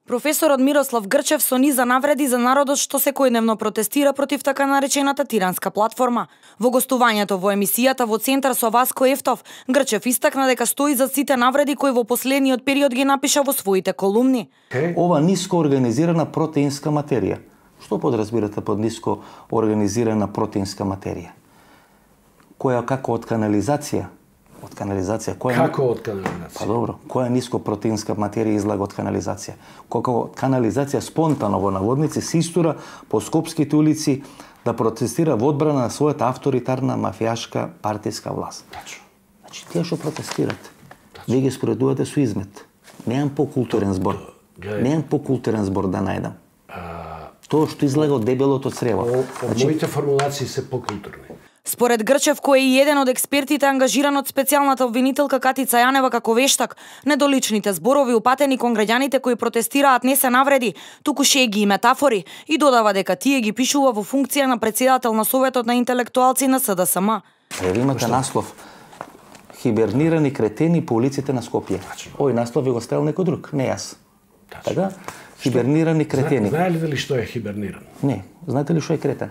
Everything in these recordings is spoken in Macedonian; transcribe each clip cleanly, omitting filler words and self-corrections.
Професорот Мирослав Грчев со низа навреди за народот што секојдневно протестира против така наречената тиранска платформа. Во гостувањето во емисијата во Центар со Васко Ефтов, Грчев истакна дека стои за сите навреди кои во последниот период ги напиша во своите колумни. Ова ниско организирана протеинска материја. Што подразбирате под ниско организирана протеинска материја? Која како од канализација? Од канализација. Како од канализација? Па добро, која ниско протеинска материја излага од канализација? Како од канализација спонтано во наводници се истура по скопските улици да протестира во одбрана на својата авторитарна мафијашка партиска власт. Значи, тие што протестират, вие ги споредувате со измет. Неам покултурен збор. Неам покултурен збор да најдам. Тоа што излага од дебелото црево. Моите формулации се покултурни. Според Грчев, кој е и еден од експертите ангажиран од специјалната обвинителка Катица Јанева како вештак, недоличните зборови упатени кон граѓаните кои протестираат не се навреди, туку шеги и метафори, и додава дека тие ги пишува во функција на председател на Советот на интелектуалци на СДСМ. Имате наслов "Хибернирани кретени по улиците на Скопје". Ој наслов ви го ставил некој друг, не јас. Така? Хибернирани кретени. Знае ли што е хиберниран? Не. Знаете ли што е кретен?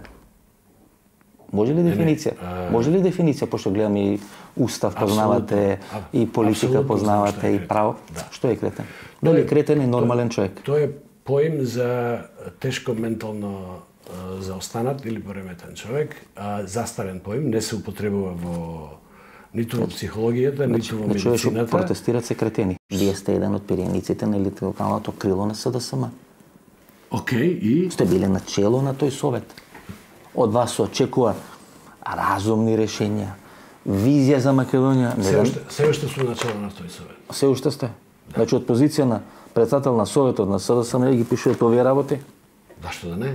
Може ли дефиниција? Може ли дефиниција, пошто гледам и устав познавате, и политика познавате, и право? Што е кретен? Дали кретен е нормален човек? Тоа е поим за тешко ментално заостанат или пореметен човек, застарен поим, не се употребува во ниту во психологијата, ниту во медицината. Значи, протестират се кретени. Вие сте еден од перијаниците на елитното крило на СДСМ. Океј, и? Сте биле на чело на тој совет. Од вас се очекува разумни решенја, визија за Македонија. Се уште сум начело на тој совет. Се уште сте? Значи, од позиција на председател на Советот на СДСМ ги пишувате овие работи? Зашто да не?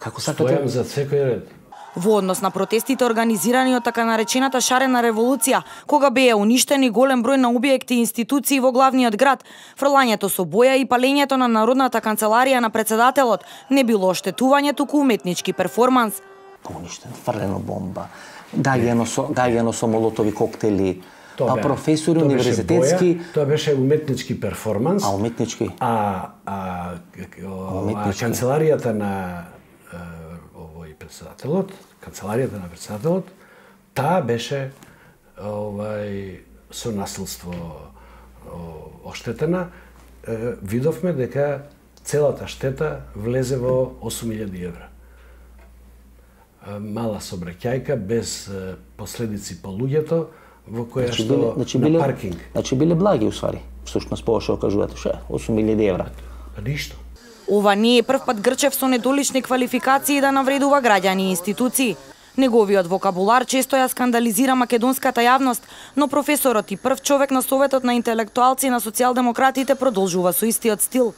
Како сакате? Стојам за секој ред. Во однос на протестите организирани од така наречената шарена револуција, кога беа уништени голем број на објекти и институции во главниот град, фрлањето со боја и палењето на Народната канцеларија на председателот не било оштетување, туку уметнички перформанс. Уништен, фрлено бомба, гаѓано со молотови коктели, професори универзитетски. Тоа беше уметнички перформанс. Уметнички? Канцеларијата на председателот, канцеларијата на председателот, таа беше со насилство оштетена. Видовме дека целата штета влезе во 8.000 евра. Мала сообраќајка без последици по луѓето, во која што на паркинг. Значи биле благи усвари. Всушност повеќе окажувате 8.000 евра. Ништо. Ова не е прв пат Грчев со недолични квалификации да навредува граѓани и институции. Неговиот вокабулар често ја скандализира македонската јавност, но професорот и прв човек на Советот на интелектуалци на социјалдемократите продолжува со истиот стил.